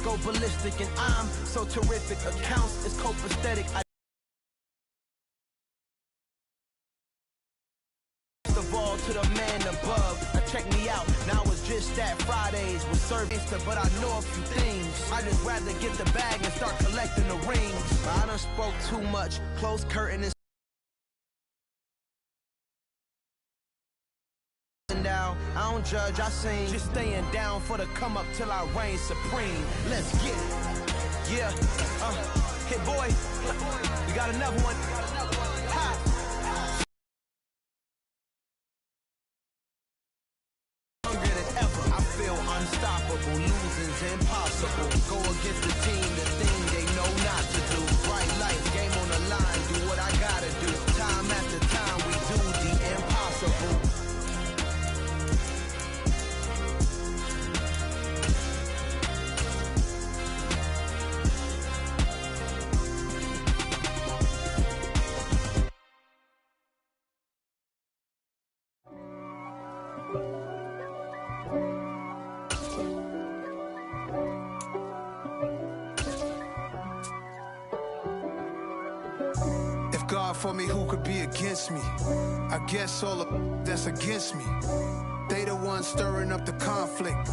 go ballistic, and I'm so terrific. Accounts is copacetic. Of all to the man above. Now check me out. Now it's just that Fridays with service, but I know a few things. I just rather get the bag and start collecting the rings. But I done spoke too much. Close curtain and down. I don't judge, I sing. Just staying down for the come up till I reign supreme. Let's get it. Yeah. Hit boy. We got another one. Ha. Unstoppable, losing's impossible. Go against the team, the thing they know not to do. Bright light, game on the line, do what I gotta do. Time after time, we do the impossible. God for me, who could be against me? I guess all of that's against me. They the ones stirring up the conflict.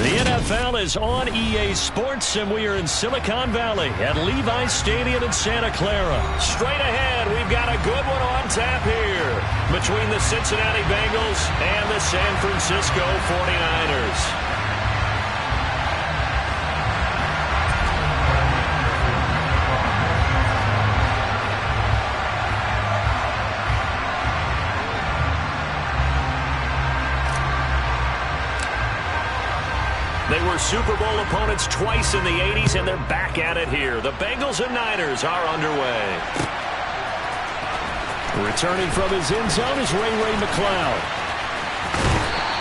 The NFL is on EA Sports, and we are in Silicon Valley at Levi's Stadium in Santa Clara. Straight ahead, we've got a good one on tap here between the Cincinnati Bengals and the San Francisco 49ers. They were Super Bowl opponents twice in the 80s, and they're back at it here. The Bengals and Niners are underway. Returning from his end zone is Ray McCloud.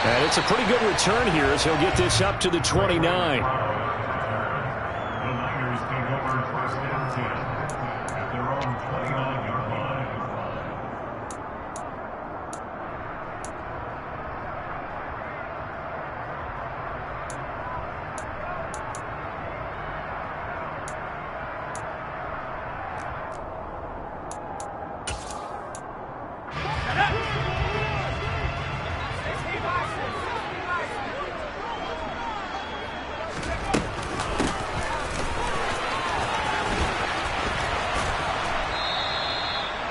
And it's a pretty good return here as he'll get this up to the 29. The Niners take over first and 10 at their own 29-yard line.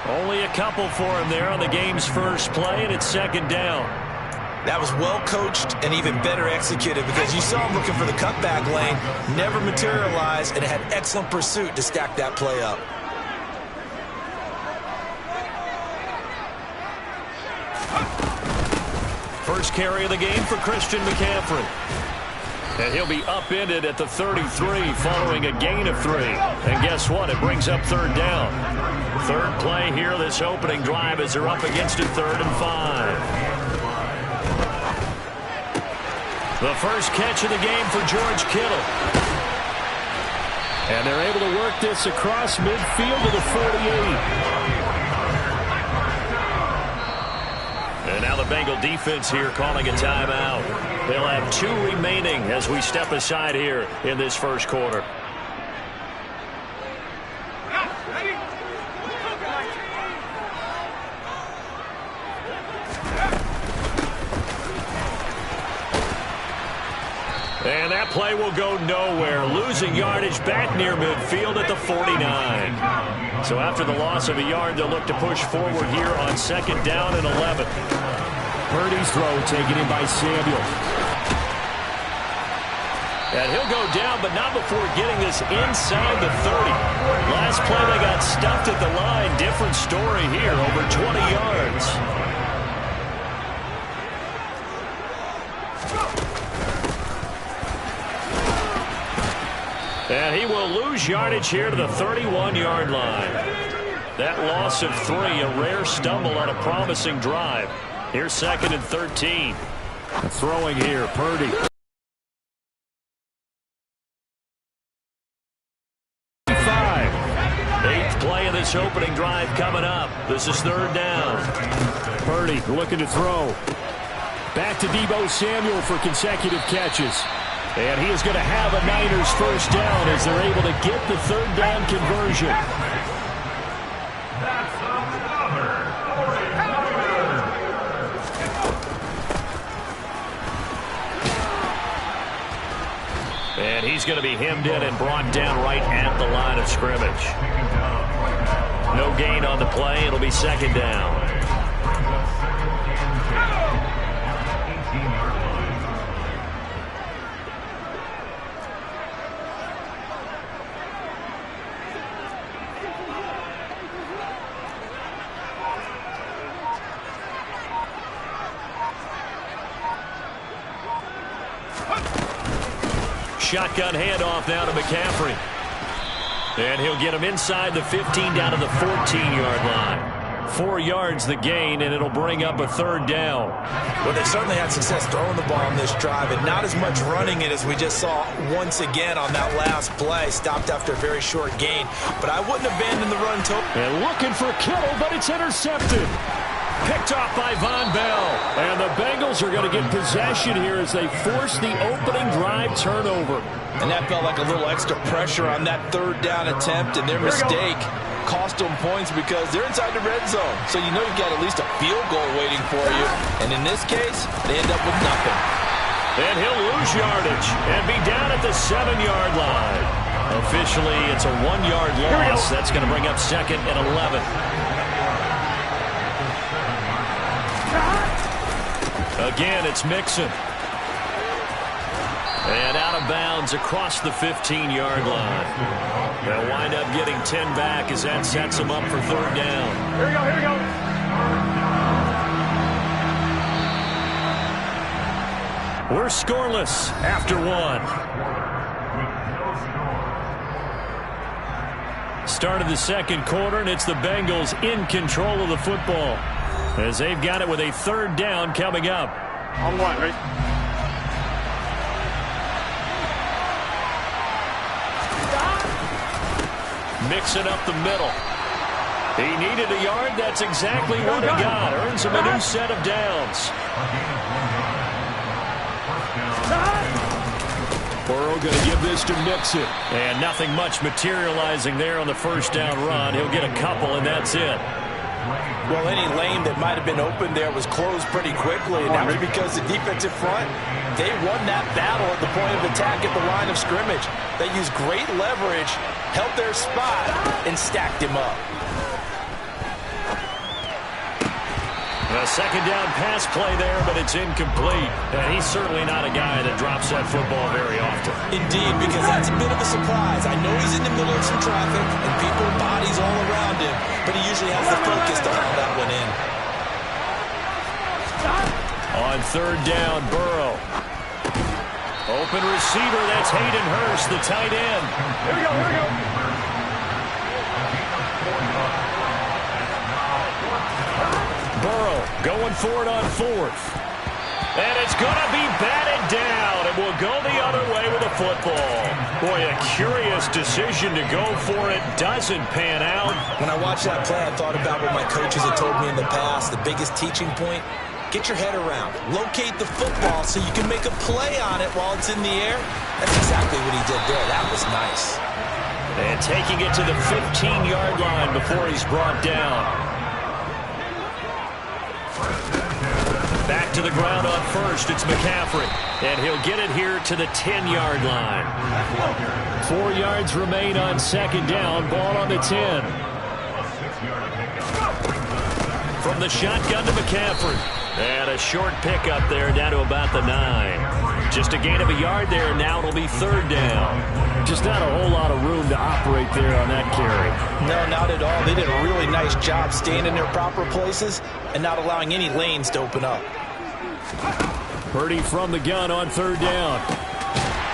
Only a couple for him there on the game's first play, and it's second down. That was well coached and even better executed because you saw him looking for the cutback lane, never materialized, and had excellent pursuit to stack that play up. First carry of the game for Christian McCaffrey. And he'll be upended at the 33 following a gain of 3. And guess what? It brings up third down. Third play here this opening drive as they're up against it 3rd and 5. The first catch of the game for George Kittle. And they're able to work this across midfield to the 48. And now the Bengal defense here calling a timeout. They'll have 2 remaining as we step aside here in this first quarter. And that play will go nowhere. Losing yardage back near midfield at the 49. So after the loss of a yard, they'll look to push forward here on second down and 11. Purdy's throw taken in by Samuel. And he'll go down, but not before getting this inside the 30. Last play, they got stuffed at the line. Different story here, over 20 yards. And he will lose yardage here to the 31-yard line. That loss of 3, a rare stumble on a promising drive. Here's 2nd and 13. Throwing here, Purdy. 5. 8th play of this opening drive coming up. This is 3rd down. Purdy looking to throw. Back to Deebo Samuel for consecutive catches. And he is going to have a Niners first down as they're able to get the third down conversion. That's another 49er. And he's going to be hemmed in and brought down right at the line of scrimmage. No gain on the play. It'll be second down. Shotgun handoff now to McCaffrey. And he'll get him inside the 15 down to the 14-yard line. 4 yards the gain, and it'll bring up a third down. Well, they certainly had success throwing the ball on this drive, and not as much running it as we just saw once again on that last play. Stopped after a very short gain, but I wouldn't abandon the run total. And looking for Kittle, but it's intercepted. Picked off by Von Bell. And the Bengals are going to get possession here as they force the opening drive turnover. And that felt like a little extra pressure on that third down attempt, and their mistake cost them points because they're inside the red zone. So you know you've got at least a field goal waiting for you. And in this case, they end up with nothing. And he'll lose yardage and be down at the 7-yard line. Officially, it's a 1-yard loss. That's going to bring up second and 11. Again, it's Mixon. And out of bounds across the 15-yard line. They'll wind up getting 10 back as that sets them up for third down. Here we go, here we go. We're scoreless after 1. Start of the second quarter, and it's the Bengals in control of the football as they've got it with a third down coming up. On one, right? Mixing up the middle. He needed a yard. That's exactly what he got. Earns him a new set of downs. Burrow going to give this to Mixon. And nothing much materializing there on the first down run. He'll get a couple, and that's it. Well, any lane that might have been open there was closed pretty quickly, and that was because the defensive front, they won that battle at the point of attack at the line of scrimmage. They used great leverage, held their spot, and stacked him up. A second down pass play there, but it's incomplete. And he's certainly not a guy that drops that football very often. Indeed, because that's a bit of a surprise. I know he's in the middle of some traffic and people, bodies all around him, but he usually has the focus to haul that one in. On third down, Burrow. Open receiver, that's Hayden Hurst, the tight end. Here we go, here we go. Burrow going for it on fourth. And it's going to be batted down, and we'll go the other way with the football. Boy, a curious decision to go for it. Doesn't pan out. When I watched that play, I thought about what my coaches had told me in the past. The biggest teaching point, get your head around. Locate the football so you can make a play on it while it's in the air. That's exactly what he did there. That was nice. And taking it to the 15-yard line before he's brought down. Back to the ground on first, it's McCaffrey. And he'll get it here to the 10-yard line. 4 yards remain on second down, ball on the 10. From the shotgun to McCaffrey. And a short pickup there down to about the 9. Just a gain of a yard there, now it'll be third down. Just not a whole lot of room to operate there on that carry. No, not at all. They did a really nice job staying in their proper places and not allowing any lanes to open up. Purdy from the gun on third down.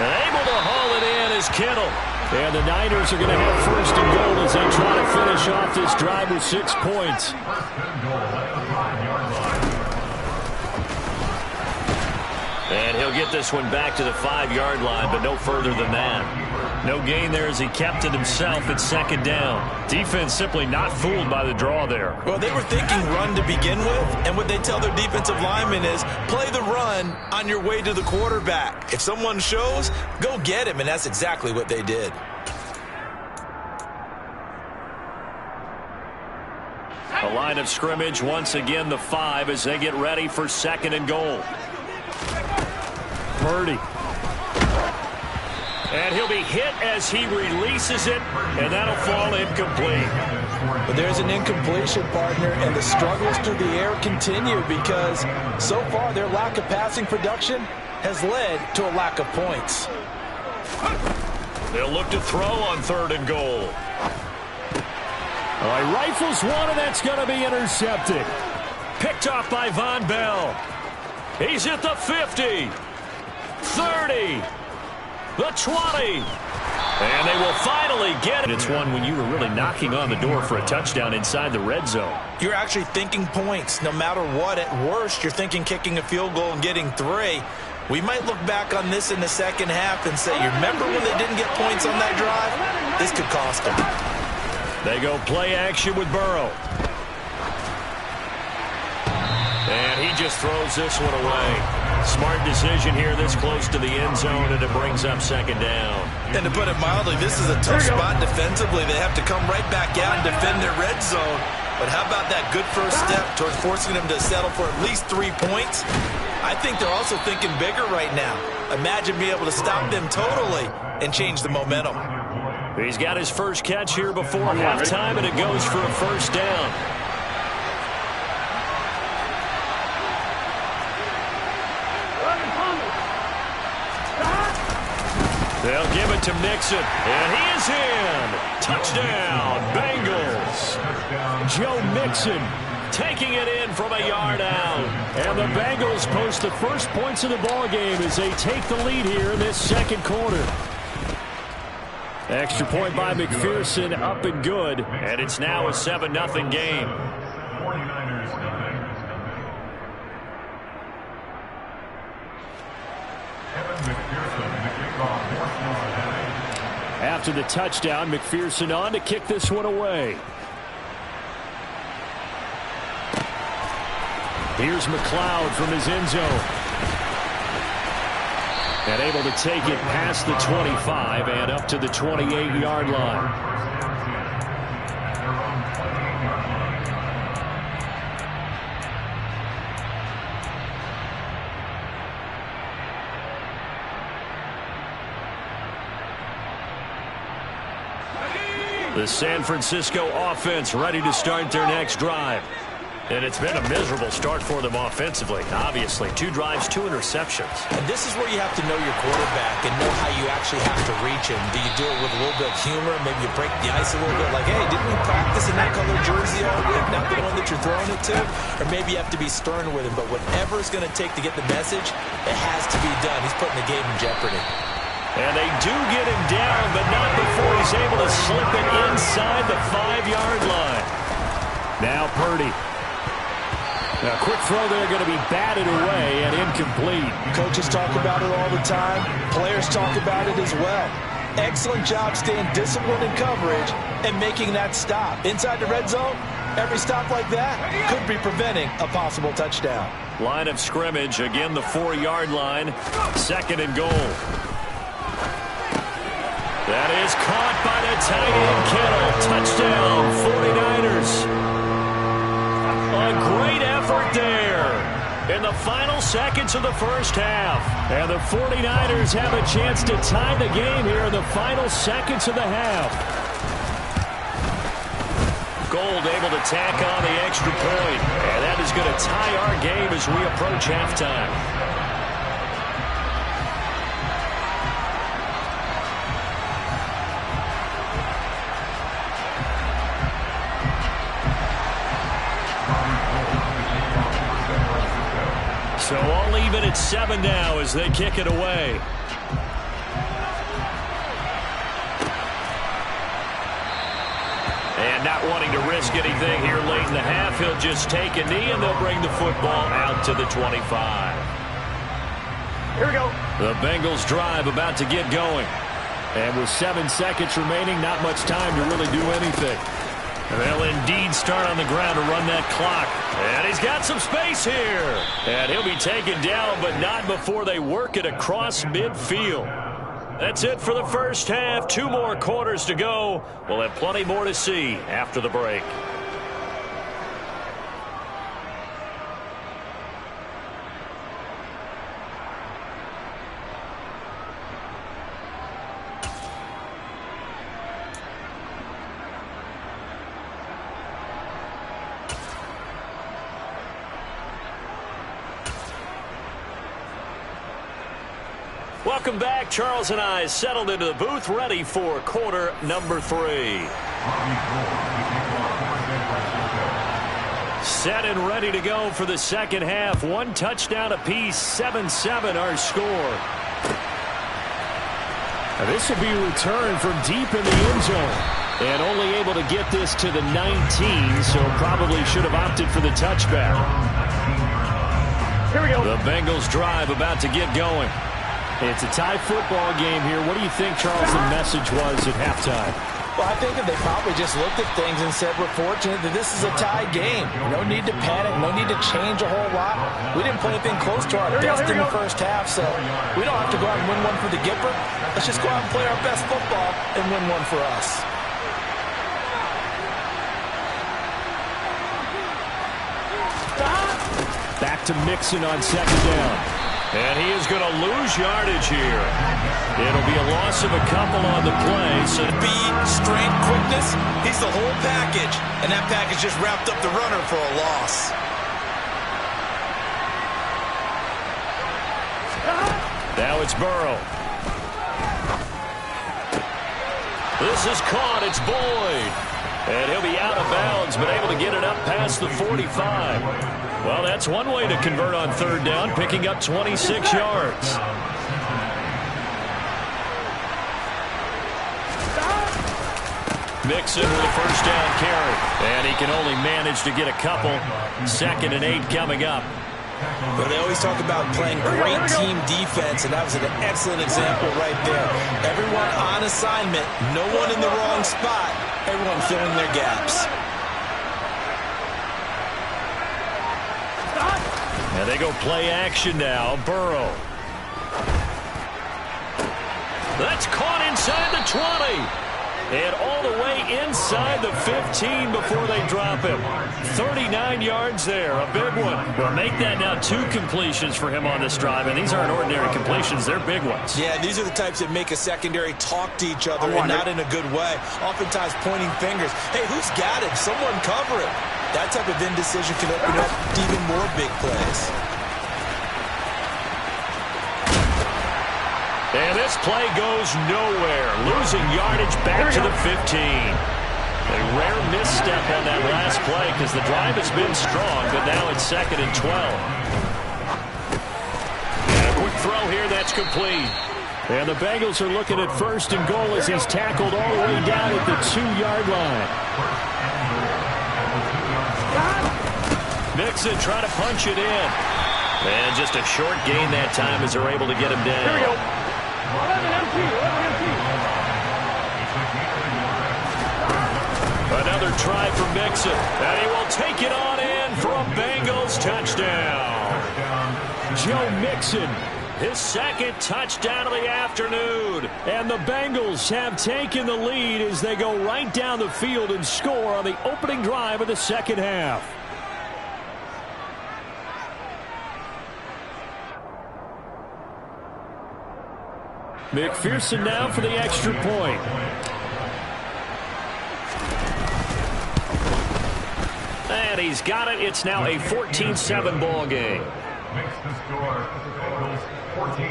And able to haul it in is Kittle. And the Niners are going to have first and goal as they try to finish off this drive with 6 points. And he'll get this one back to the 5-yard line, but no further than that. No gain there as he kept it himself at second down. Defense simply not fooled by the draw there. Well, they were thinking run to begin with, and what they tell their defensive linemen is play the run on your way to the quarterback. If someone shows, go get him, and that's exactly what they did. A line of scrimmage, once again the 5 as they get ready for second and goal. Purdy. And he'll be hit as he releases it, and that'll fall incomplete. But there's an incompletion, partner, and the struggles through the air continue because so far their lack of passing production has led to a lack of points. They'll look to throw on third and goal. All right, rifles one, and that's going to be intercepted. Picked off by Von Bell. He's at the 50, 30, the 20, and they will finally get it. It's one when you were really knocking on the door for a touchdown inside the red zone. You're actually thinking points. No matter what, at worst, you're thinking kicking a field goal and getting 3. We might look back on this in the second half and say, you remember when they didn't get points on that drive? This could cost them. They go play action with Burrow. And he just throws this one away. Smart decision here this close to the end zone, and it brings up second down. And to put it mildly, this is a tough spot defensively. They have to come right back out and defend their red zone. But how about that good first step towards forcing them to settle for at least 3 points? I think they're also thinking bigger right now. Imagine being able to stop them totally and change the momentum. He's got his first catch here before halftime, and it goes for a first down. They'll give it to Mixon, and he is in. Touchdown, Bengals. Joe Mixon taking it in from a yard out. And the Bengals post the first points of the ballgame as they take the lead here in this second quarter. Extra point by McPherson, up and good. And it's now a 7-0 game. 49ers 9. Evan McPherson, the kickoff, 4th down. After the touchdown, McPherson on to kick this one away. Here's McLeod from his end zone. And able to take it past the 25 and up to the 28-yard line. The San Francisco offense ready to start their next drive. And it's been a miserable start for them offensively. Obviously, 2 drives, 2 interceptions. And this is where you have to know your quarterback and know how you actually have to reach him. Do you do it with a little bit of humor? Maybe you break the ice a little bit like, hey, didn't we practice in that color jersey all week? Not the one that you're throwing it to? Or maybe you have to be stern with him. But whatever it's going to take to get the message, it has to be done. He's putting the game in jeopardy. And they do get him down, but not before he's able to slip it inside the 5-yard line. Now Purdy. A quick throw there going to be batted away and incomplete. Coaches talk about it all the time. Players talk about it as well. Excellent job staying disciplined in coverage and making that stop. Inside the red zone, every stop like that could be preventing a possible touchdown. Line of scrimmage, again the 4-yard line. Second and goal. That is caught by the tight end Kittle. Touchdown, 49ers. A great effort there in the final seconds of the first half. And the 49ers have a chance to tie the game here in the final seconds of the half. Gold able to tack on the extra point. And that is going to tie our game as we approach halftime. So all even at 7 now as they kick it away. And not wanting to risk anything here late in the half, he'll just take a knee and they'll bring the football out to the 25. Here we go. The Bengals drive about to get going. And with 7 seconds remaining, not much time to really do anything. They'll indeed start on the ground to run that clock. And he's got some space here. And he'll be taken down, but not before they work it across midfield. That's it for the first half. 2 more quarters to go. We'll have plenty more to see after the break. Welcome back. Charles and I settled into the booth, ready for quarter number 3. Set and ready to go for the second half. 1 touchdown apiece, 7-7 our score. Now this will be a return from deep in the end zone. And only able to get this to the 19, so probably should have opted for the touchback. Here we go. The Bengals drive about to get going. It's a tie football game here. What do you think, Charles, the message was at halftime? Well, I think that they probably just looked at things and said, we're fortunate that this is a tie game. No need to panic. No need to change a whole lot. We didn't play anything close to our best in the first half, so we don't have to go out and win one for the Gipper. Let's just go out and play our best football and win one for us. Back to Mixon on second down. And he is going to lose yardage here. It'll be a loss of a couple on the play. So speed, strength, quickness, he's the whole package. And that package just wrapped up the runner for a loss. Now it's Burrow. This is caught. It's Boyd. And he'll be out of bounds, but able to get it up past the 45. Well, that's one way to convert on third down, picking up 26 yards. Mixon with a first down carry. And he can only manage to get a couple. 2nd and 8 coming up. But they always talk about playing great team defense, and that was an excellent example right there. Everyone on assignment, no one in the wrong spot, everyone filling their gaps. And they go play action now. Burrow. That's caught inside the 20. And all the way inside the 15 before they drop him. 39 yards there, a big one. Well, make that now 2 completions for him on this drive, and these aren't ordinary completions, they're big ones. Yeah, these are the types that make a secondary talk to each other, and not in a good way. Oftentimes pointing fingers. Hey, who's got him? Someone cover him. That type of indecision can open up to even more big plays. And this play goes nowhere. Losing yardage back to the 15. A rare misstep on that last play because the drive has been strong, but now it's 2nd and 12. And a quick throw here, that's complete. And the Bengals are looking at 1st and goal as he's tackled all the way down at the 2-yard line. Mixon trying to punch it in. And just a short gain that time as they're able to get him down. Here we go. Another try for Mixon. And he will take it on in for a Bengals touchdown. Joe Mixon, his 2nd touchdown of the afternoon. And the Bengals have taken the lead as they go right down the field and score on the opening drive of the second half. McPherson now for the extra point. And he's got it. It's now a 14-7 ball game. Makes the score Bengals 14,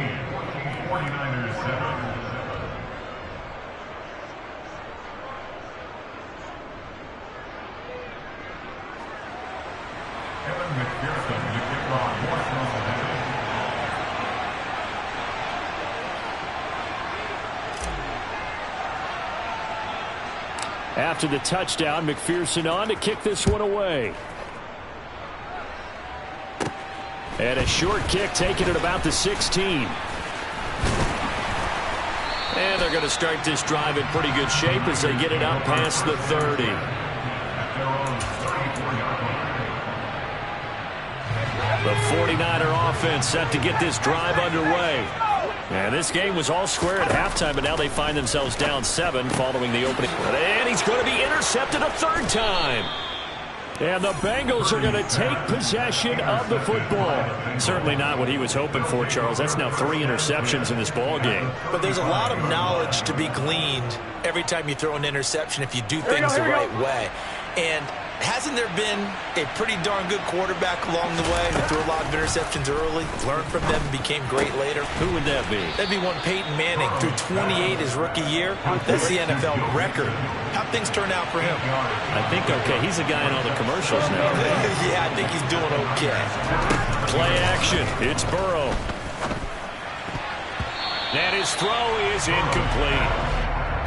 49ers 7. Kevin McPherson to kick off Washington. After the touchdown, McPherson on to kick this one away. And a short kick taken at about the 16. And they're going to start this drive in pretty good shape as they get it out past the 30. The 49er offense set to get this drive underway. And this game was all square at halftime, but now they find themselves down 7 following the opening. And he's going to be intercepted a third time. And the Bengals are going to take possession of the football. Certainly not what he was hoping for, Charles. That's now 3 interceptions in this ball game. But there's a lot of knowledge to be gleaned every time you throw an interception if you do things the right way. And hasn't there been a pretty darn good quarterback along the way who threw a lot of interceptions early, learned from them, and became great later? Who would that be? That'd be one Peyton Manning. Threw 28 his rookie year. That's the NFL record. How'd things turn out for him? I think okay. He's a guy in all the commercials now. Yeah, I think he's doing okay. Play action. It's Burrow. And his throw is incomplete.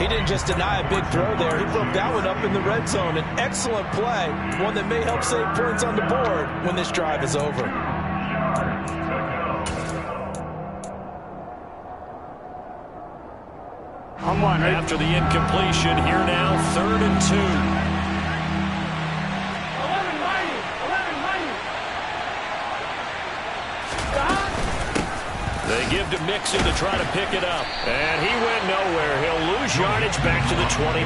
He didn't just deny a big throw there. He broke that one up in the red zone. An excellent play, one that may help save points on the board when this drive is over. After the incompletion, here now, 3rd and 2. They give to Mixon to try to pick it up. And he went nowhere. He'll lose yardage back to the 29.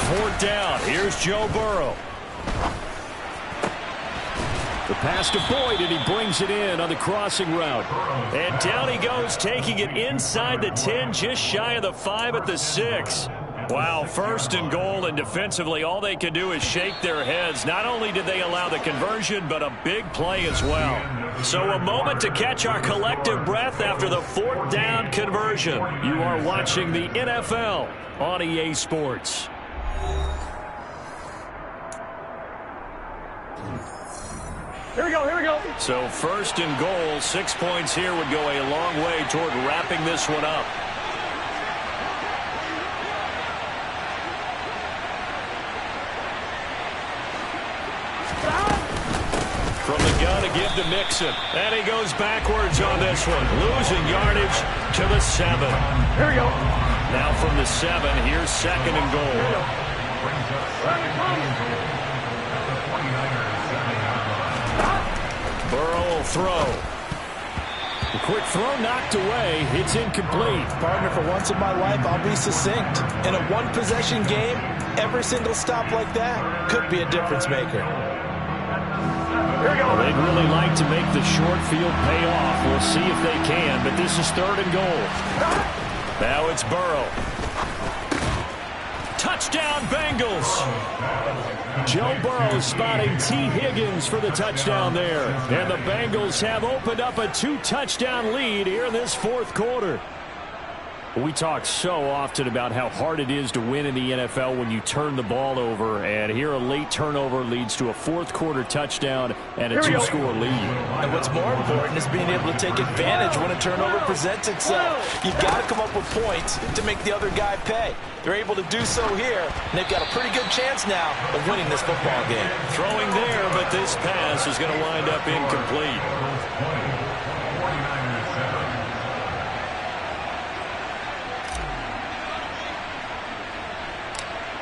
Fourth down. Here's Joe Burrow. The pass to Boyd, and he brings it in on the crossing route. And down he goes, taking it inside the 10, just shy of the 5 at the 6. Wow, 1st and goal, and defensively all they can do is shake their heads. Not only did they allow the conversion, but a big play as well. So a moment to catch our collective breath after the 4th down conversion. You are watching the NFL on EA Sports. Here we go. So 1st and goal, 6 points here would go a long way toward wrapping this one up. From the gun to give to Mixon. And he goes backwards on this one. Losing yardage to the 7. Here we go. Now from the 7, here's 2nd and goal. Burrow will throw. The quick throw knocked away. It's incomplete. Partner, for once in my life, I'll be succinct. In a one-possession game, every single stop like that could be a difference maker. Well, they'd really like to make the short field pay off. We'll see if they can, but this is 3rd and goal. Now it's Burrow. Touchdown, Bengals. Joe Burrow spotting T. Higgins for the touchdown there. And the Bengals have opened up a 2-touchdown lead here in this 4th quarter. We talk so often about how hard it is to win in the NFL when you turn the ball over, and here a late turnover leads to a 4th quarter touchdown and a 2-score lead. And what's more important is being able to take advantage when a turnover presents itself. You've got to come up with points to make the other guy pay. They're able to do so here, and they've got a pretty good chance now of winning this football game. Throwing there, but this pass is going to wind up incomplete.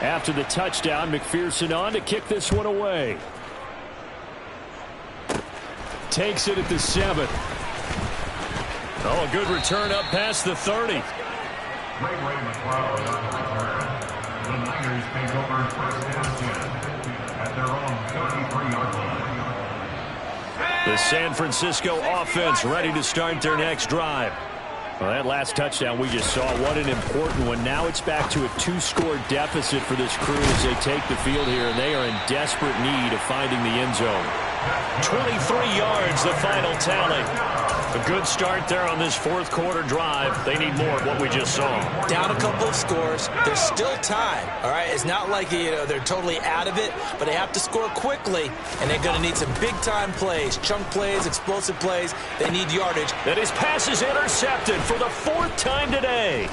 After the touchdown, McPherson on to kick this one away. Takes it at the 7. Oh, a good return up past the 30. Ray McLeod on the return. The Niners take over 1st and 10 at their own 33-yard line. The San Francisco offense ready to start their next drive. Well, that last touchdown we just saw, what an important one. Now it's back to a 2-score deficit for this crew as they take the field here, and they are in desperate need of finding the end zone. 23 yards, the final tally. A good start there on this 4th quarter drive. They need more of what we just saw. Down a couple of scores. There's still time, all right? It's not like they're totally out of it, but they have to score quickly, and they're going to need some big-time plays, chunk plays, explosive plays. They need yardage. And his pass is intercepted for the 4th time today.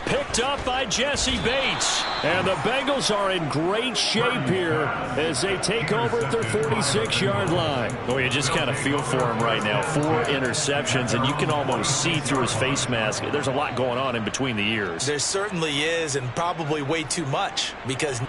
Picked up by Jesse Bates. And the Bengals are in great shape here as they take over at their 46-yard line. Oh, you just kind of feel for him right now. 4 interceptions, and you can almost see through his face mask. There's a lot going on in between the ears. There certainly is, and probably way too much, because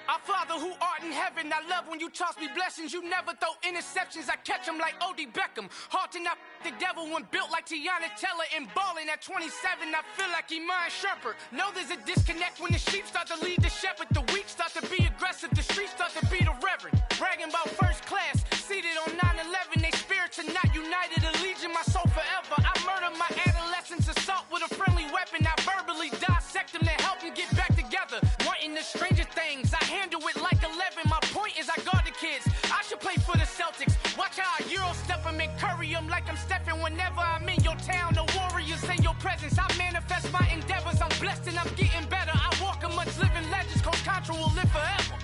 Our Father who art in heaven, I love when you toss me blessings. You never throw interceptions, I catch them like O.D. Beckham. Hard to not the devil when built like Tiana Teller and balling at 27. I feel like Iman Shumpert. Know there's a disconnect when the sheep start to lead the shepherd. The weak start to be aggressive, the streets start to be the reverend. Bragging about first class, seated on 9/11. They spirits are not united, a legion, my soul forever. I murdered my adolescence, assault with a friendly weapon. I verbally dissect them to help them get back together. Wanting the stranger things, I handle it like 11. My point is I guard the kids. I should play for the Celtics. Watch how I Euro step them and curry them like I'm stepping. Whenever I'm in your town, the Warriors in your presence. I manifest my endeavors. I'm blessed and I'm getting better. I walk amongst living legends. Coach Contra will live forever.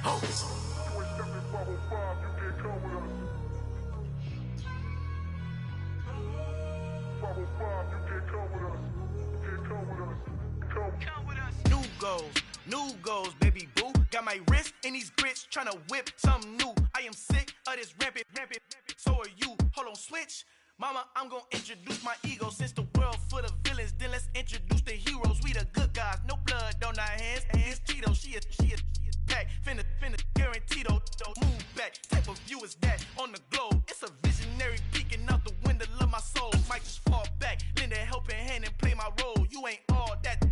Oh. New goals, baby boo. Got my wrist in these grits, tryna whip something new. I am sick of this rampant. So are you. Hold on, switch. Mama, I'm gonna introduce my ego. Since the world full of villains, then let's introduce the heroes. We the good guys, no blood on our hands. It's Tito, she is back. Finna, guaranteed, move back. Type of view is that on the globe. It's a visionary peeking out the window of my soul. Might just fall back, lend a helping hand and play my role. You ain't all that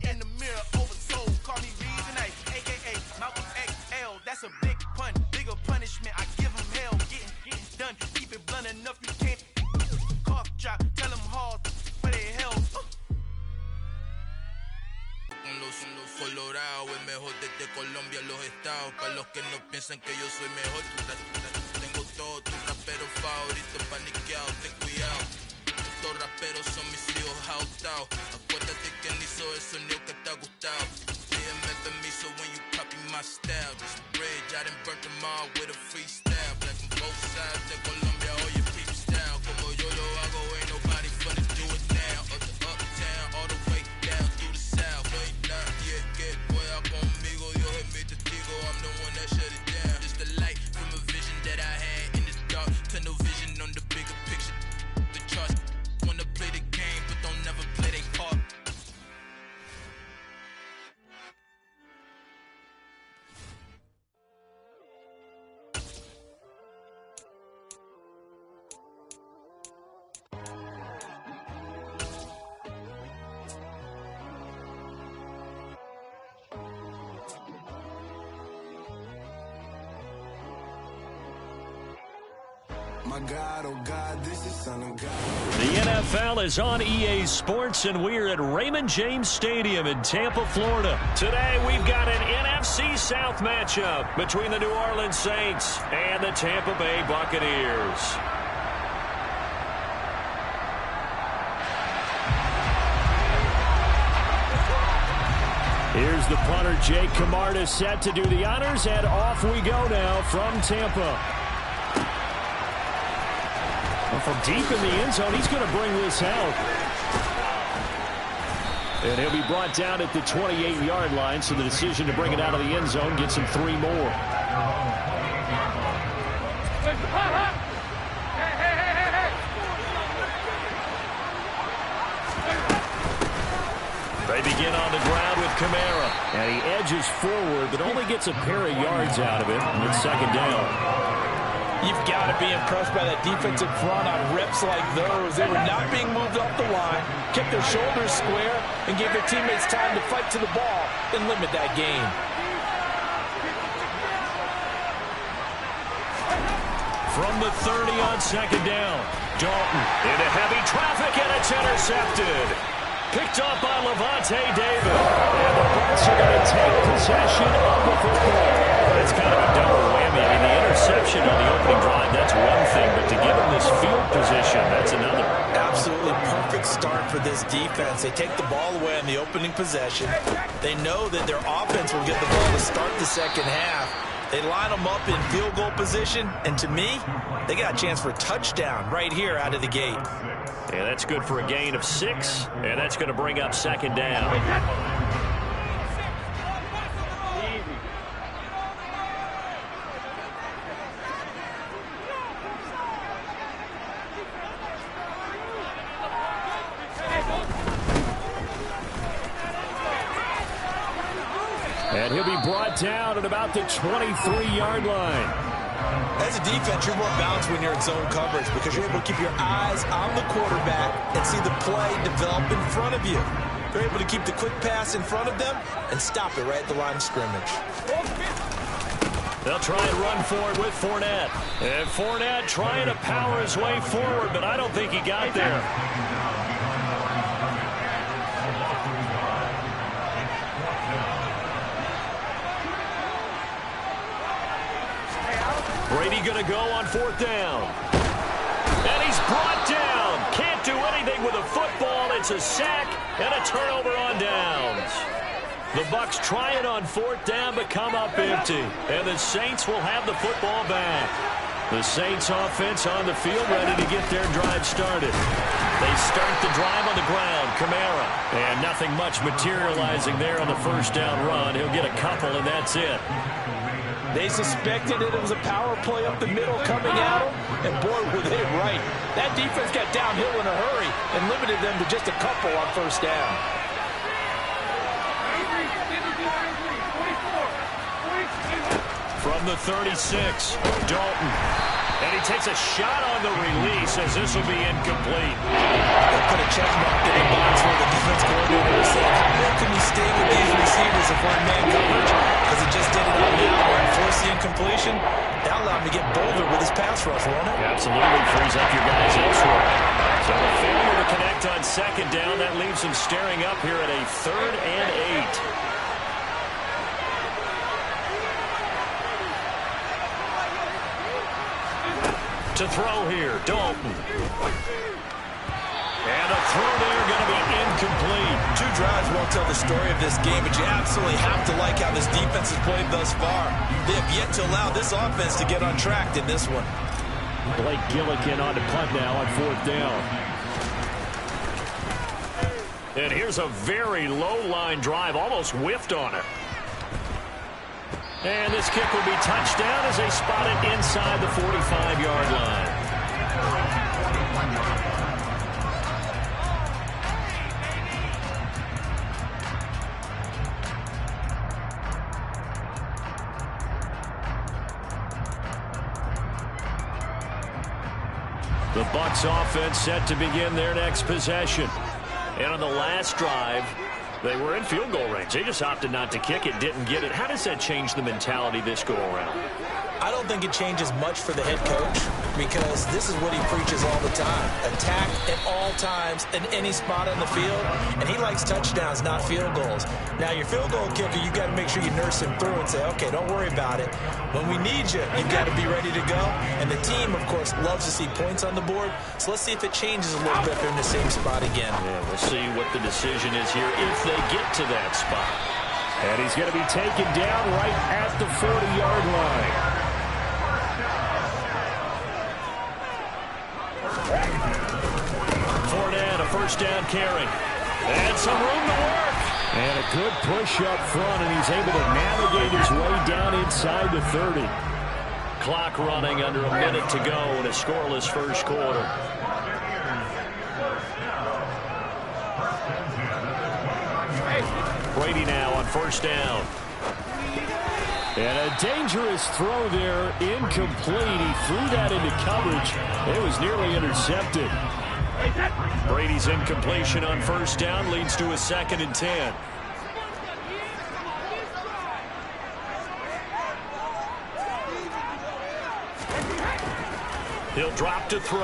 in the mirror, oversold. Call me Reasonite, a.k.a. Malcolm XL. That's a big pun, bigger punishment. I give him hell, getting done. Keep it blunt enough, you can't cough drop. Tell them hard, where they hell. Los colorados, el mejor desde Colombia, los estados. Para los que no piensan que yo soy mejor, tengo todo, tus raperos favoritos paniqueados, ten cuidado. Estos raperos son mis hijos jautados. Acuérdate que ni hizo el sonido que te ha gustado. Pídeme permiso when you copy my style. This bridge, I done burnt them all with a freestyle. Black on both sides de Colombia, all your peep style. Como yo lo hago, ain't nobody finna do it now. Up to uptown, all the way down through the south. No hay nadie que pueda conmigo, Dios es mi testigo. I'm the one that shut it down. Just the light from a vision that I had in the dark. Tunnel vision on the bigger picture. The charts wanna play the game, but don't never play their part. My God, oh God, this is Son of God. The NFL is on EA Sports, and we're at Raymond James Stadium in Tampa, Florida. Today, we've got an NFC South matchup between the New Orleans Saints and the Tampa Bay Buccaneers. Here's the punter, Jake Camarda, set to do the honors, and off we go now from Tampa. From deep in the end zone, he's going to bring this out. And he'll be brought down at the 28-yard line, so the decision to bring it out of the end zone gets him 3 more. They begin on the ground with Kamara. And he edges forward, but only gets a pair of yards out of it. And it's second down. You've got to be impressed by that defensive front on reps like those. They were not being moved off the line, kept their shoulders square, and gave their teammates time to fight to the ball and limit that gain. From the 30 on second down. Dalton into heavy traffic, and it's intercepted. Picked up by Levante David. And the Bucs are going to take possession of the football. That's kind of a double whammy. I mean, the interception on the opening drive, that's one thing. But to give them this field position, that's another. Absolutely perfect start for this defense. They take the ball away on the opening possession. They know that their offense will get the ball to start the second half. They line them up in field goal position, and to me, they got a chance for a touchdown right here out of the gate. And that's good for a gain of 6, and that's going to bring up second down. And he'll be brought down at about the 23-yard line. As a defense, you're more balanced when you're in zone coverage because you're able to keep your eyes on the quarterback and see the play develop in front of you. You're able to keep the quick pass in front of them and stop it right at the line of scrimmage. They'll try and run for it with Fournette. And Fournette trying to power his way forward, but I don't think he got there. Brady going to go on 4th down. And he's brought down. Can't do anything with a football. It's a sack and a turnover on downs. The Bucs try it on 4th down but come up empty. And the Saints will have the football back. The Saints offense on the field ready to get their drive started. They start the drive on the ground. Kamara. And nothing much materializing there on the 1st down run. He'll get a couple and that's it. They suspected that it was a power play up the middle coming at them, and boy, were they right. That defense got downhill in a hurry and limited them to just a couple on 1st down. From the 36, Dalton. And he takes a shot on the release as this will be incomplete. They put a check mark in the box where the defense coordinator was saying, how well can we stay with these receivers if we're in man coverage? Because it just did it out now and force the incompletion. That allowed him to get bolder with his pass rush, won't it? Absolutely frees up your guys elsewhere. So a failure to connect on 2nd down. That leaves him staring up here at a 3rd and 8. To throw here, Dalton. And a throw there going to be incomplete. 2 drives won't tell the story of this game, but you absolutely have to like how this defense has played thus far. They have yet to allow this offense to get on track in this one. Blake Gillikin on the punt now on 4th down. And here's a very low-line drive, almost whiffed on it. And this kick will be touchdown as they spot it inside the 45-yard line. The Bucs offense set to begin their next possession. And on the last drive, they were in field goal range. They just opted not to kick it, didn't get it. How does that change the mentality this go around? I don't think it changes much for the head coach because this is what he preaches all the time. Attack at all times in any spot on the field, and he likes touchdowns, not field goals. Now, your field goal kicker, you got to make sure you nurse him through and say, okay, don't worry about it. When we need you, you've got to be ready to go. And the team, of course, loves to see points on the board. So let's see if it changes a little bit if they're in the same spot again. Yeah, we'll see what the decision is here if they get to that spot. And he's going to be taken down right at the 40-yard line. Fournette, a 1st down carry. And some room to work. And a good push up front, and he's able to navigate his way down inside the 30. Clock running under a minute to go in a scoreless 1st quarter. Brady now on 1st down. And a dangerous throw there, incomplete. He threw that into coverage. It was nearly intercepted. Brady's incompletion on 1st down leads to a 2nd and 10. He'll drop to throw.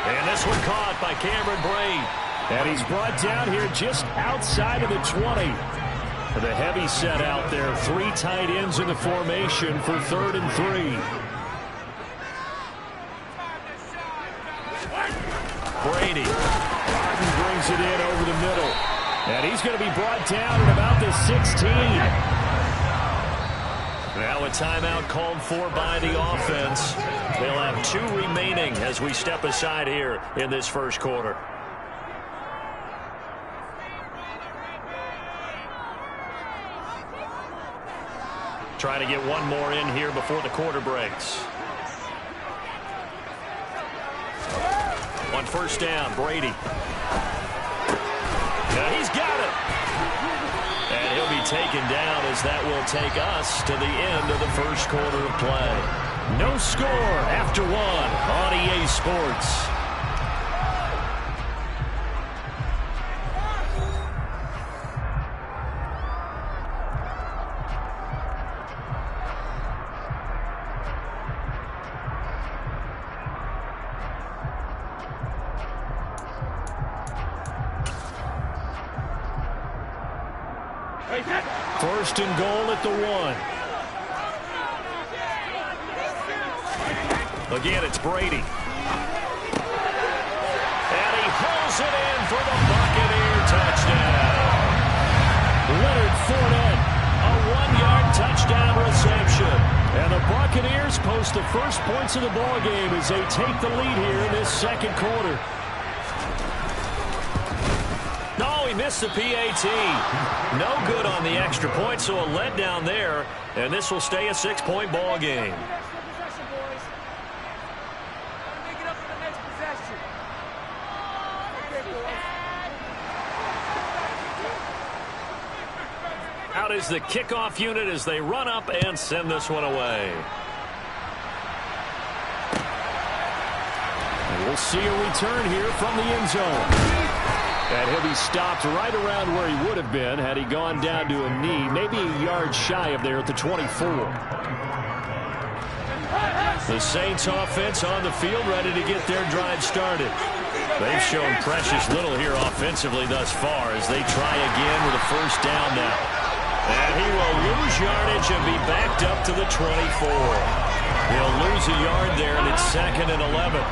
And this one caught by Cameron Brate. And he's brought down here just outside of the 20. The heavy set out there. 3 tight ends in the formation for 3rd and 3. Brady. Martin brings it in over the middle. And he's going to be brought down at about the 16. Now a timeout called for by the offense. They'll have 2 remaining as we step aside here in this first quarter. Trying to get one more in here before the quarter breaks. On first down, Brady. He's got it. And he'll be taken down as that will take us to the end of the first quarter of play. No score after 1 on EA Sports. First and goal at the 1. Again, it's Brady. And he pulls it in for the Buccaneer touchdown. Leonard Fournette, a 1-yard touchdown reception. And the Buccaneers post the first points of the ballgame as they take the lead here in this second quarter. He missed the PAT. No good on the extra point, so a letdown there, and this will stay a 6-point ball game. Out is the kickoff unit as they run up and send this one away. And we'll see a return here from the end zone. And he'll be stopped right around where he would have been had he gone down to a knee, maybe a yard shy of there at the 24. The Saints offense on the field, ready to get their drive started. They've shown precious little here offensively thus far as they try again with a first down now. And he will lose yardage and be backed up to the 24. He'll lose a yard there, and it's 2nd and 11.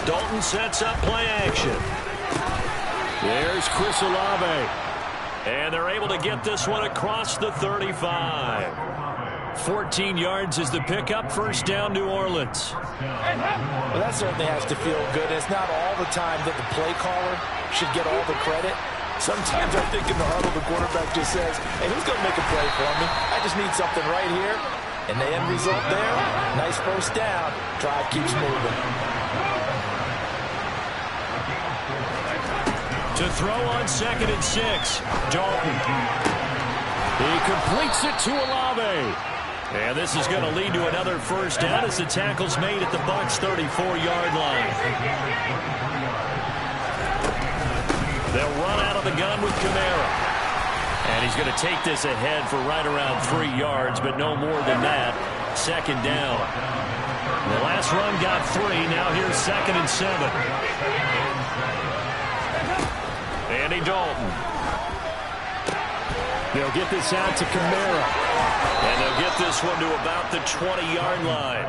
Dalton sets up play action. There's Chris Olave. And they're able to get this one across the 35. 14 yards is the pickup. First down, New Orleans. Well, that certainly has to feel good. It's not all the time that the play caller should get all the credit. Sometimes I think in the huddle, the quarterback just says, hey, who's going to make a play for me? I just need something right here. And the end result there, nice first down. Drive keeps moving. To throw on 2nd and 6, Dalton. He completes it to Olave. And this is going to lead to another first down as the tackle's made at the Bucs' 34-yard line. They'll run out of the gun with Kamara. And he's going to take this ahead for right around 3 yards, but no more than that. 2nd down. The last run got 3. Now here's 2nd and 7. Andy Dalton. They'll get this out to Kamara. And they'll get this one to about the 20-yard line.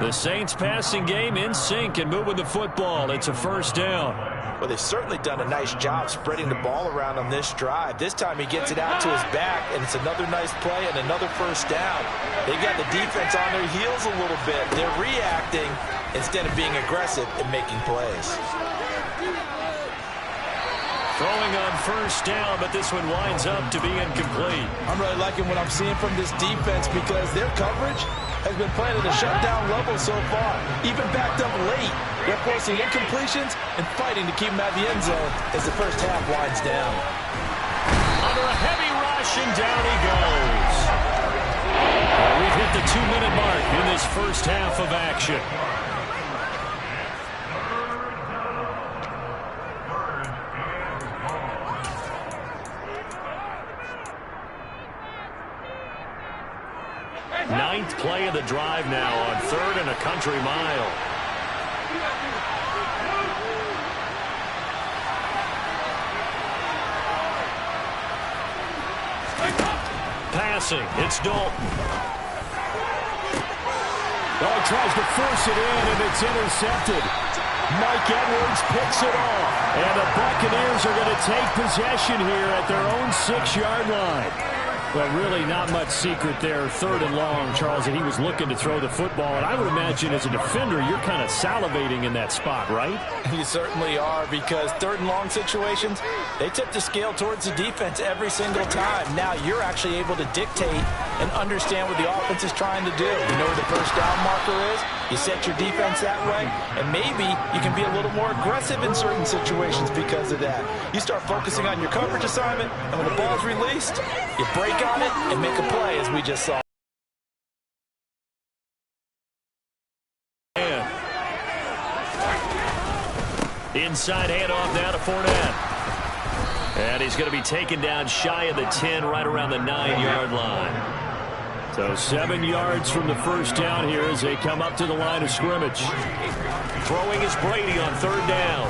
The Saints passing game in sync and moving the football. It's a first down. Well, they've certainly done a nice job spreading the ball around on this drive. This time he gets it out to his back, and it's another nice play and another first down. They've got the defense on their heels a little bit. They're reacting instead of being aggressive and making plays. Throwing on first down, but this one winds up to be incomplete. I'm really liking what I'm seeing from this defense because their coverage has been playing at a shutdown level so far. Even backed up late, they're forcing incompletions and fighting to keep them at the end zone as the first half winds down. Under a heavy rush, and down he goes. We've hit the 2-minute mark in this first half of action. Ninth play of the drive now on 3rd and a country mile. Passing, it's Dalton. Oh, tries to force it in, and it's intercepted. Mike Edwards picks it off. And the Buccaneers are going to take possession here at their own 6-yard line. Well, really not much secret there. 3rd and long, Charles, and he was looking to throw the football. And I would imagine as a defender, you're kind of salivating in that spot, right? You certainly are, because 3rd and long situations, they tip the scale towards the defense every single time. Now you're actually able to dictate and understand what the offense is trying to do. You know where the first down marker is. You set your defense that way, and maybe you can be a little more aggressive in certain situations because of that. You start focusing on your coverage assignment, and when the ball's released, you break on it and make a play, as we just saw. Inside handoff now to Fournette. And he's going to be taken down shy of the 10, right around the 9-yard line. So 7 yards from the first down here as they come up to the line of scrimmage. Throwing is Brady on 3rd down.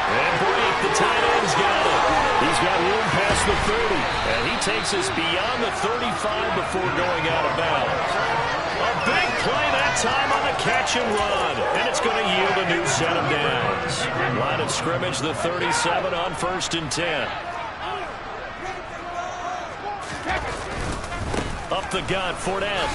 And Brady, the tight end's got it. He's got room past the 30. And he takes us beyond the 35 before going out of bounds. A big play that time on the catch and run. And it's going to yield a new set of downs. Line of scrimmage, the 37 on 1st and 10. Up the gut, Fournette.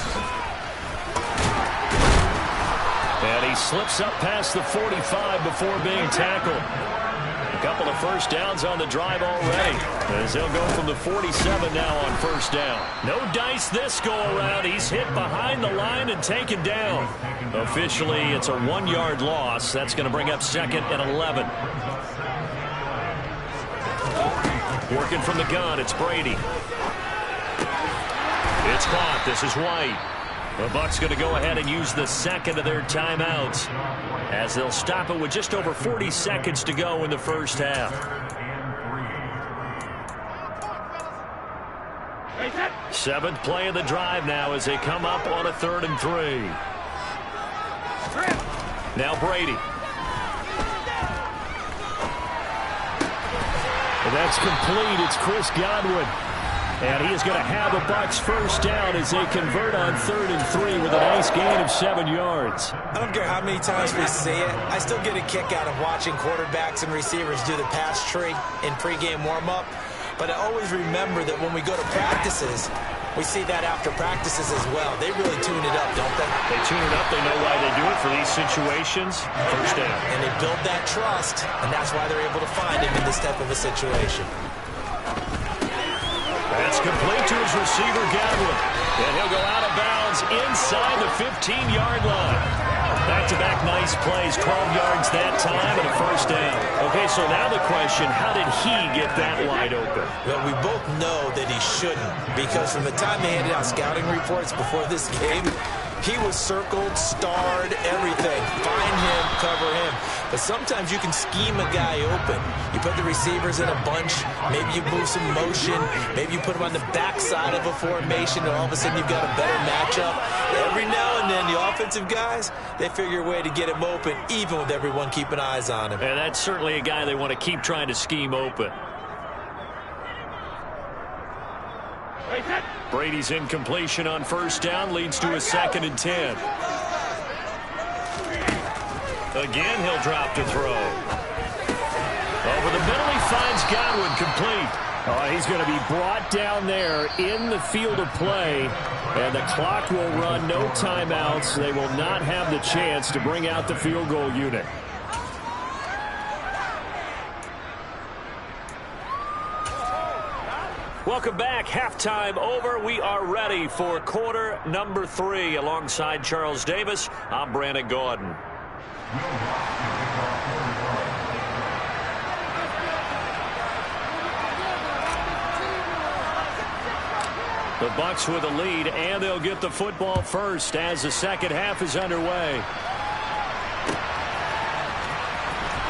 And he slips up past the 45 before being tackled. A couple of first downs on the drive already, as they'll go from the 47 now on 1st down. No dice this go-around. He's hit behind the line and taken down. Officially, it's a 1-yard loss. That's going to bring up 2nd and 11. Working from the gun, it's Brady. It's caught. This is White. The Bucs going to go ahead and use the 2nd of their timeouts, as they'll stop it with just over 40 seconds to go in the first half. 7th play of the drive now as they come up on a 3rd and 3. Now Brady. And that's complete. It's Chris Godwin. And he is going to have the Bucs first down as they convert on 3rd and 3 with a nice gain of 7 yards. I don't care how many times we see it. I still get a kick out of watching quarterbacks and receivers do the pass tree in pregame warm-up. But I always remember that when we go to practices, we see that after practices as well. They really tune it up, don't they? They tune it up. They know why they do it for these situations. First down. And they build that trust, and that's why they're able to find him in this type of a situation. That's complete to his receiver, Godwin. And he'll go out of bounds inside the 15-yard line. Back-to-back nice plays, 12 yards that time and a first down. Okay, so now the question, how did he get that wide open? Well, we both know that he shouldn't, because from the time they handed out scouting reports before this game, he was circled, starred, everything. Find him, cover him. But sometimes you can scheme a guy open. You put the receivers in a bunch. Maybe you move some motion. Maybe you put them on the backside of a formation, and all of a sudden you've got a better matchup. Every now and then, the offensive guys, they figure a way to get him open, even with everyone keeping eyes on him. And that's certainly a guy they want to keep trying to scheme open. Brady's incompletion on first down leads to a 2nd and 10. Again, he'll drop to throw. Over the middle, he finds Godwin complete. Oh, he's going to be brought down there in the field of play, and the clock will run. No timeouts. They will not have the chance to bring out the field goal unit. Welcome back. Halftime over. We are ready for quarter number 3. Alongside Charles Davis, I'm Brandon Gordon. The Bucs with a lead, and they'll get the football first as the second half is underway.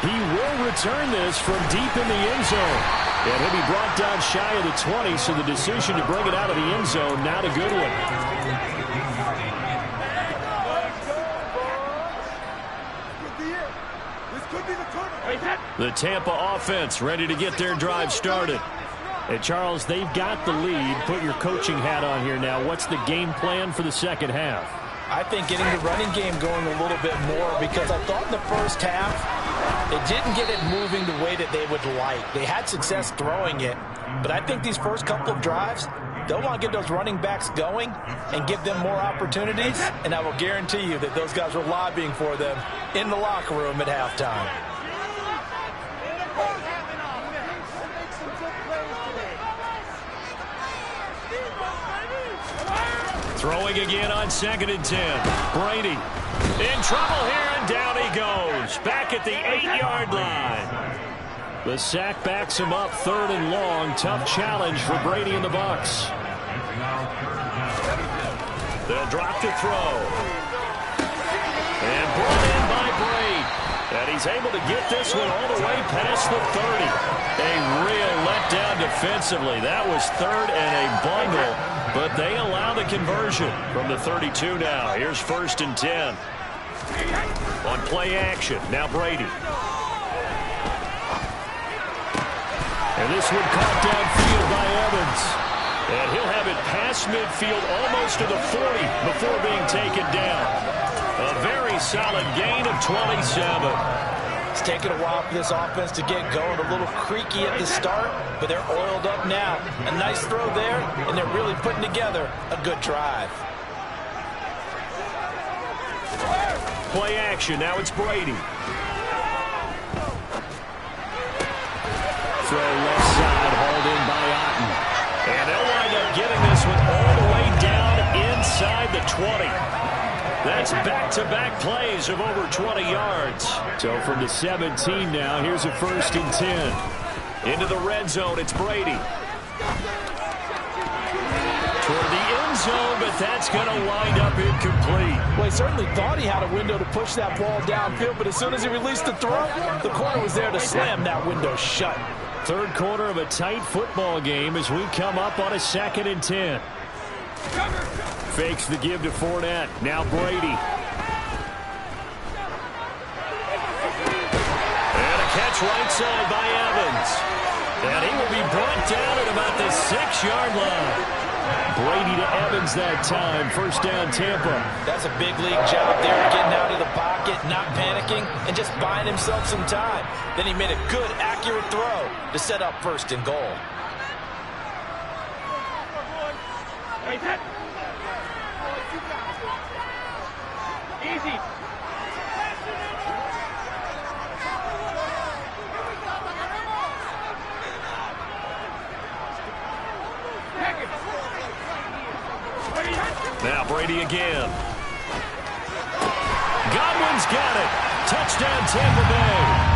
He will return this from deep in the end zone. And he'll be brought down shy of the 20, so the decision to bring it out of the end zone, not a good one. The Tampa offense ready to get their drive started. And Charles, they've got the lead. Put your coaching hat on here now. What's the game plan for the second half? I think getting the running game going a little bit more, because I thought in the first half they didn't get it moving the way that they would like. They had success throwing it, but I think these first couple of drives, they'll want to get those running backs going and give them more opportunities, and I will guarantee you that those guys were lobbying for them in the locker room at halftime. Throwing again on 2nd and 10. Brady in trouble here, and down he goes. Back at the 8-yard line. The sack backs him up 3rd and long. Tough challenge for Brady and the Bucs. They'll drop to throw. And brought in by Brady. And he's able to get this one all the way past the 30. A real letdown defensively. That was 3rd and a bundle, but they allow the conversion from the 32 now. Here's 1st and 10. On play action, now Brady. And this one caught downfield by Evans. And he'll have it past midfield almost to the 40 before being taken down. A very solid gain of 27. It's taken a while for this offense to get going. A little creaky at the start, but they're oiled up now. A nice throw there, and they're really putting together a good drive. Play action, now it's Brady. Throw left side, hauled in by Otten. And they'll wind up getting this one all the way down inside the 20. That's back-to-back plays of over 20 yards. So from the 17 now, here's a 1st and 10. Into the red zone, it's Brady. Toward the end zone, but that's going to wind up incomplete. Well, he certainly thought he had a window to push that ball downfield, but as soon as he released the throw, the corner was there to slam that window shut. 3rd quarter of a tight football game as we come up on a 2nd and 10. Fakes the give to Fournette. Now Brady. And a catch right side by Evans. And he will be brought down at about the 6-yard line. Brady to Evans that time. 1st down, Tampa. That's a big league job there, getting out of the pocket, not panicking, and just buying himself some time. Then he made a good, accurate throw to set up 1st and goal. Easy. Now Brady again. Godwin's got it. Touchdown Tampa Bay.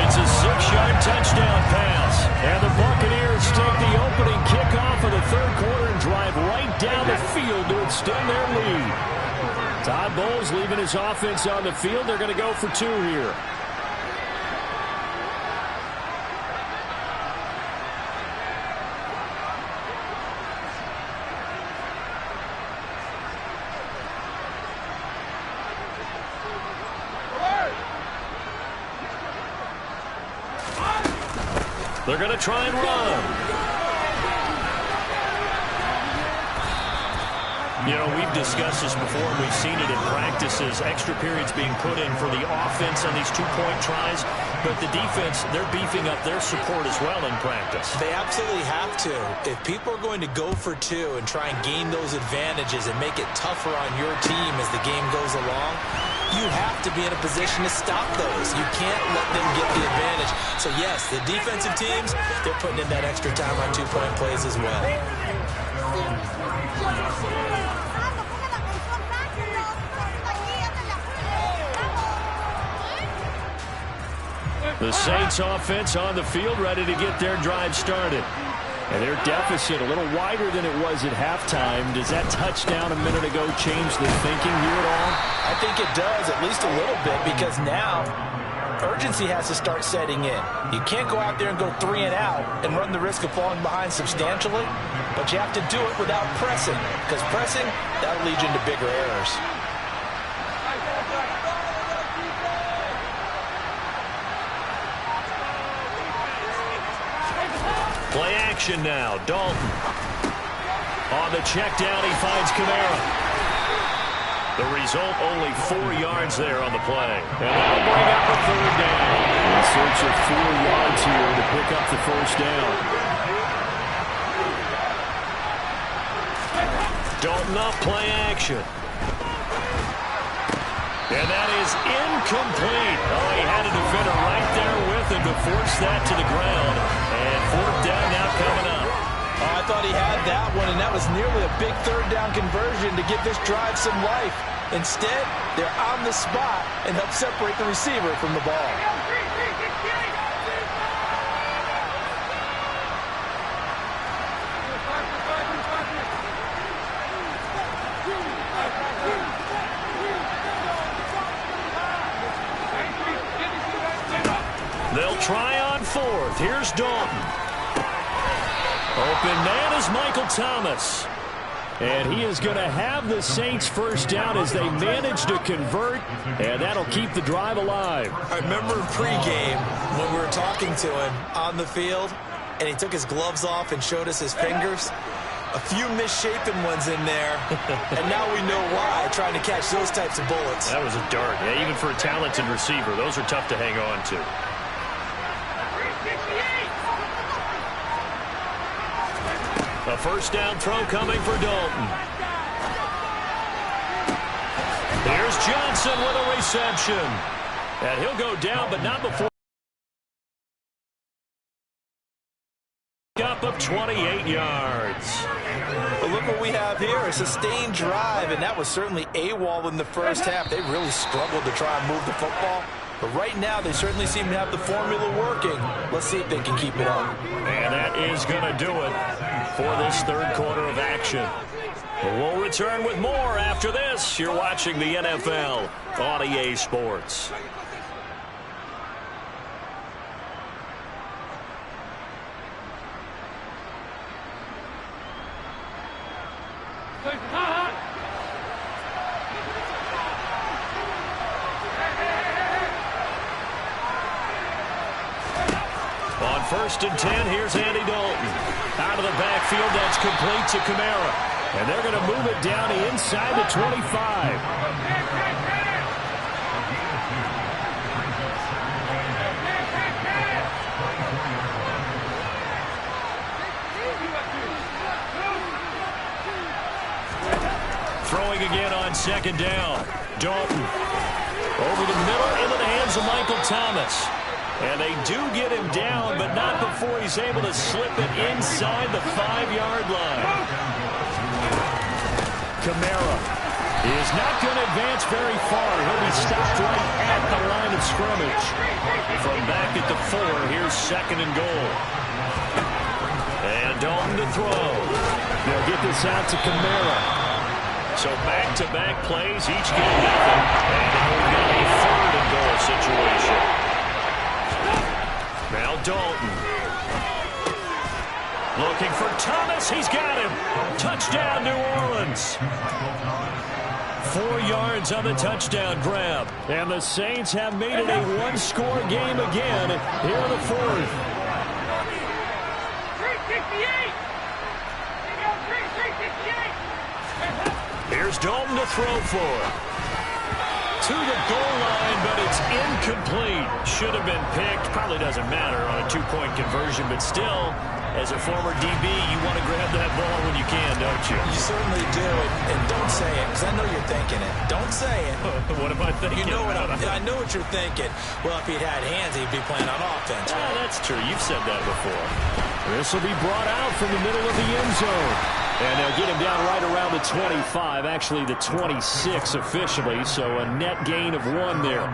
It's a 6-yard touchdown pass. And the Buccaneers take the opening kickoff of the 3rd quarter and drive right down the field to extend their lead. Todd Bowles leaving his offense on the field. They're going to go for 2 here. They're going to try and run. You know, we've discussed this before, and we've seen it in practices, extra periods being put in for the offense on these 2-point tries, but the defense, they're beefing up their support as well in practice. They absolutely have to. If people are going to go for 2 and try and gain those advantages and make it tougher on your team as the game goes along, you have to be in a position to stop those. You can't let them get the advantage. So, yes, the defensive teams, they're putting in that extra time on 2-point plays as well. The Saints offense on the field ready to get their drive started. And their deficit a little wider than it was at halftime. Does that touchdown a minute ago change the thinking here at all? I think it does, at least a little bit, because now urgency has to start setting in. You can't go out there and go 3 and out and run the risk of falling behind substantially, but you have to do it without pressing, because pressing, that'll lead you into bigger errors. Play action now. Dalton. On the check down, he finds Kamara. The result, only 4 yards there on the play. And that'll bring up a 3rd down. In search of 4 yards here to pick up the 1st down. Dalton up, play action. And that is incomplete. Oh, he had a defender right there with him to force that to the ground. And 4th down now coming up. Oh, I thought he had that one, and that was nearly a big 3rd down conversion to give this drive some life. Instead, they're on the spot and help separate the receiver from the ball. They'll try on 4th. Here's Dalton. Open man is Michael Thomas. And he is going to have the Saints 1st down as they manage to convert, and that'll keep the drive alive. I remember in pregame when we were talking to him on the field, and he took his gloves off and showed us his fingers. A few misshapen ones in there, and now we know why, trying to catch those types of bullets. That was a dart. Yeah, even for a talented receiver, those are tough to hang on to. A 1st down throw coming for Dalton. Here's Johnson with a reception. And he'll go down, but not before. Up of 28 yards. But look what we have here, a sustained drive, and that was certainly AWOL in the 1st half. They really struggled to try and move the football. But right now, they certainly seem to have the formula working. Let's see if they can keep it up. And that is going to do it for this 3rd quarter of action. We'll return with more after this. You're watching the NFL on EA Sports. On 1st and 10, here's Andy Dalton. Out of the backfield, that's complete to Kamara. And they're going to move it down inside the 25. Throwing again on 2nd down. Dalton over the middle into the hands of Michael Thomas. And they do get him down, but not before he's able to slip it inside the 5-yard line. Kamara is not going to advance very far. He'll be stopped right at the line of scrimmage. From back at the 4, here's 2nd and goal. And Dalton to throw. They'll get this out to Kamara. So back-to-back plays, each get nothing. And now we've got a 3rd and goal situation. Now Dalton. Looking for Thomas. He's got him. Touchdown, New Orleans. 4 yards on the touchdown grab. And the Saints have made it a 1-score game again here in the 4th. 368. Here's Dalton to throw for. To the goal line, but it's incomplete. Should have been picked. Probably doesn't matter on a 2-point conversion, but still, as a former DB, you want to grab that ball when you can, don't you? You certainly do, and don't say it, because I know you're thinking it. Don't say it. What am I thinking? You know what I know what you're thinking. Well, if he'd had hands, he'd be playing on offense. Right? That's true. You've said that before. This will be brought out from the middle of the end zone. And they'll get him down right around the 25, actually the 26 officially, so a net gain of 1 there.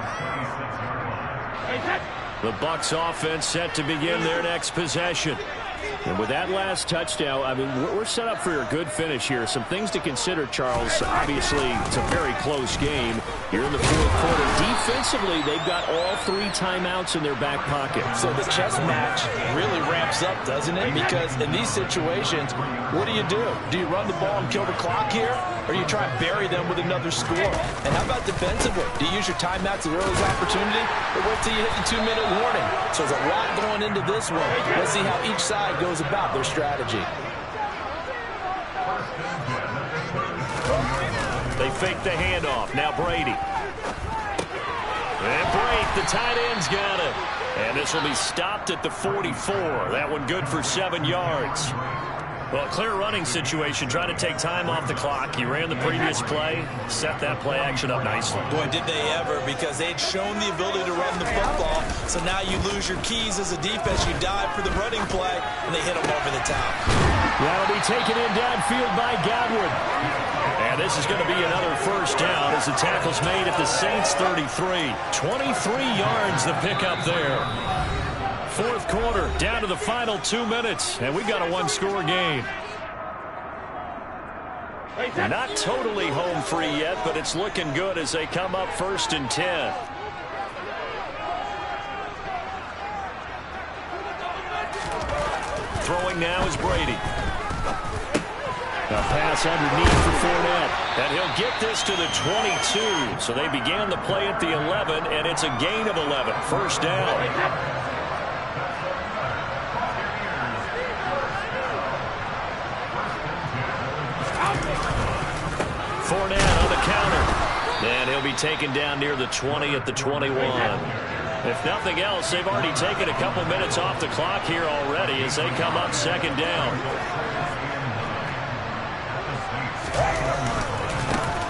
The Bucs offense set to begin their next possession. And with that last touchdown, I mean, we're set up for a good finish here. Some things to consider, Charles. Obviously, it's a very close game. Here in the fourth quarter, defensively, they've got all 3 timeouts in their back pocket. So the chess match really ramps up, doesn't it? Because in these situations, what do? Do you run the ball and kill the clock here? Or you try and bury them with another score? And how about defensively? Do you use your timeouts at earliest opportunity? Or wait till you hit the 2-minute warning? So there's a lot going into this one. Let's see how each side goes about their strategy. They fake the handoff. Now Brady. And break. The tight end's got it. And this will be stopped at the 44. That one good for 7 yards. Well, clear running situation. Trying to take time off the clock. He ran the previous play. Set that play action up nicely. Boy, did they ever, because they'd shown the ability to run the football. So now you lose your keys as a defense. You dive for the running play, and they hit them over the top. That'll be taken in downfield by Godwin. And this is going to be another first down as the tackle's made at the Saints 33. 23 yards the pickup there. Fourth quarter, down to the final 2 minutes, and we've got a 1-score game. Not totally home free yet, but it's looking good as they come up 1st and 10. Throwing now is Brady. A pass underneath for Fournette. And he'll get this to the 22. So they began the play at the 11, and it's a gain of 11. First down. Fournette on the counter. And he'll be taken down near the 20 at the 21. If nothing else, they've already taken a couple minutes off the clock here already as they come up 2nd down.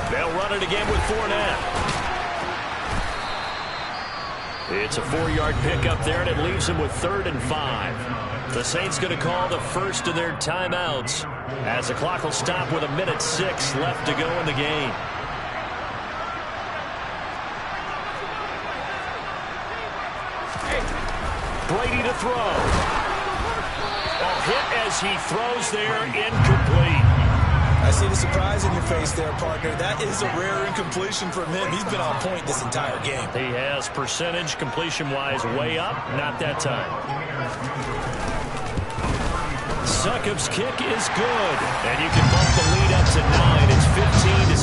They'll run it again with Fournette. It's a 4-yard pickup there, and it leaves them with 3rd and 5. The Saints going to call the first of their timeouts as the clock will stop with 1:06 left to go in the game. Brady to throw. Hit as he throws there, incomplete. I see the surprise in your face there, partner. That is a rare incompletion from him. He's been on point this entire game. He has percentage completion-wise way up. Not that time. Succop's kick is good. And you can bump the lead up to 9. It's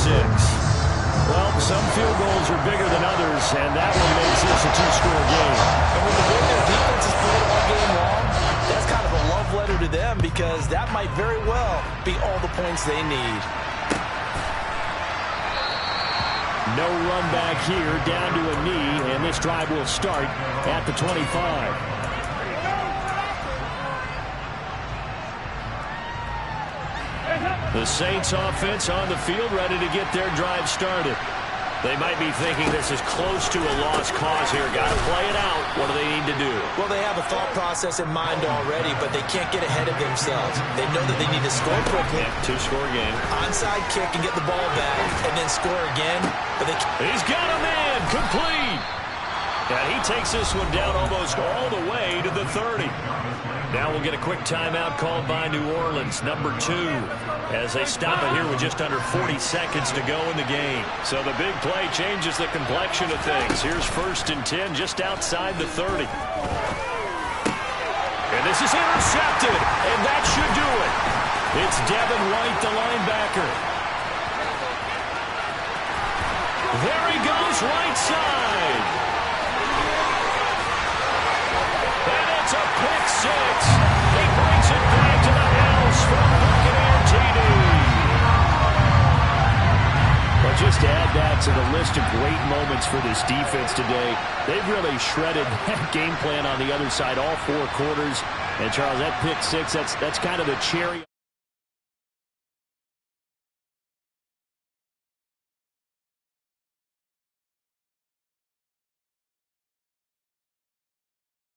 15-6. Well, some field goals are bigger than others, and that one makes this a 2-score game. And when the way their defense has played all game long, that's kind of a love letter to them because that might very well be all the points they need. No run back here, down to a knee, and this drive will start at the 25. The Saints offense on the field, ready to get their drive started. They might be thinking this is close to a lost cause here. Got to play it out. What do they need to do? Well, they have a thought process in mind already, but they can't get ahead of themselves. They know that they need to score quickly. 2-score game. Onside kick and get the ball back, and then score again. But he's got a man. Complete. And he takes this one down almost all the way to the 30. Now we'll get a quick timeout called by New Orleans, number 2, as they stop it here with just under 40 seconds to go in the game. So the big play changes the complexion of things. Here's 1st and 10 just outside the 30. And this is intercepted, and that should do it. It's Devin White, the linebacker. There he goes, right side. And it's a pick 6. He brings it back to the house from Buccaneer TD. Well, just to add that to the list of great moments for this defense today, they've really shredded that game plan on the other side all 4 quarters. And, Charles, that pick 6, that's kind of the cherry.